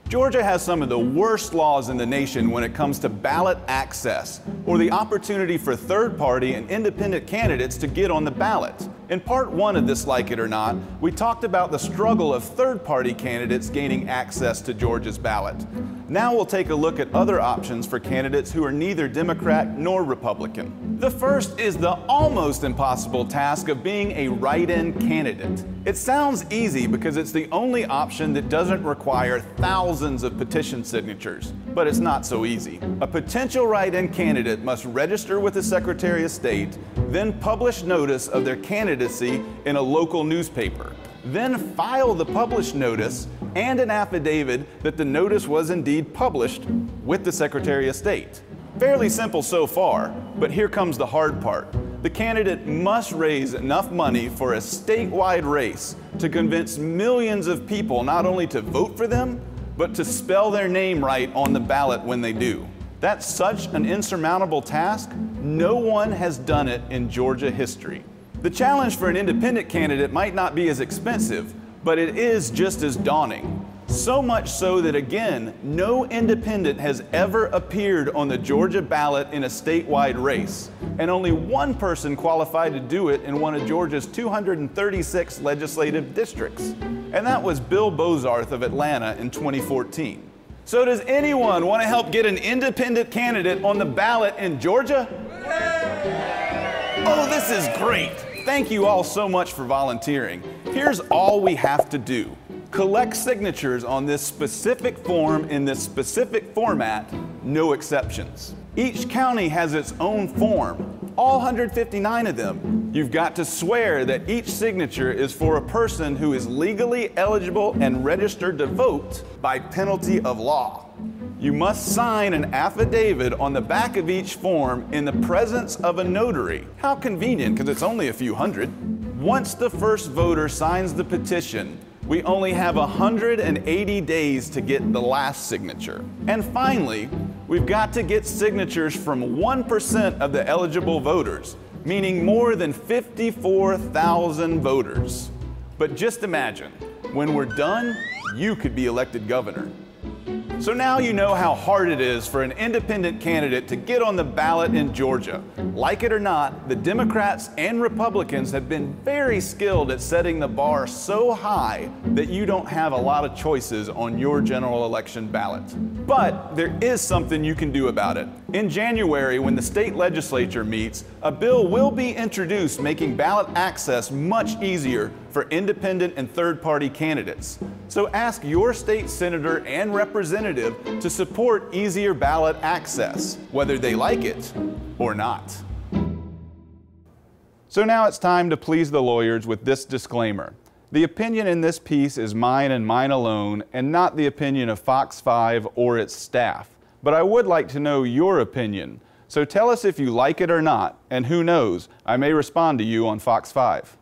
Georgia has some of the worst laws in the nation when it comes to ballot access, or the opportunity for third-party and independent candidates to get on the ballot. In part one of this Like It or Not, we talked about the struggle of third-party candidates gaining access to Georgia's ballot. Now we'll take a look at other options for candidates who are neither Democrat nor Republican. The first is the almost impossible task of being a write-in candidate. It sounds easy because it's the only option that doesn't require thousands of petition signatures, but it's not so easy. A potential write-in candidate must register with the Secretary of State, then publish notice of their candidacy in a local newspaper, then file the published notice and an affidavit that the notice was indeed published with the Secretary of State. Fairly simple so far, but here comes the hard part. The candidate must raise enough money for a statewide race to convince millions of people not only to vote for them, but to spell their name right on the ballot when they do. That's such an insurmountable task, no one has done it in Georgia history. The challenge for an independent candidate might not be as expensive, but it is just as daunting. So much so that, again, no independent has ever appeared on the Georgia ballot in a statewide race, and only one person qualified to do it in one of Georgia's 236 legislative districts, and that was Bill Bozarth of Atlanta in 2014. So does anyone want to help get an independent candidate on the ballot in Georgia? Oh, this is great! Thank you all so much for volunteering. Here's all we have to do. Collect signatures on this specific form in this specific format, no exceptions. Each county has its own form, all 159 of them. You've got to swear that each signature is for a person who is legally eligible and registered to vote by penalty of law. You must sign an affidavit on the back of each form in the presence of a notary. How convenient, because it's only a few hundred. Once the first voter signs the petition, we only have 180 days to get the last signature. And finally, we've got to get signatures from 1% of the eligible voters, meaning more than 54,000 voters. But just imagine, when we're done, you could be elected governor. So now you know how hard it is for an independent candidate to get on the ballot in Georgia. Like it or not, the Democrats and Republicans have been very skilled at setting the bar so high that you don't have a lot of choices on your general election ballot. But there is something you can do about it. In January, when the state legislature meets, a bill will be introduced making ballot access much easier for independent and third-party candidates. So ask your state senator and representative to support easier ballot access, whether they like it or not. So now it's time to please the lawyers with this disclaimer. The opinion in this piece is mine and mine alone, and not the opinion of Fox 5 or its staff. But I would like to know your opinion. So tell us if you like it or not, and who knows, I may respond to you on Fox 5.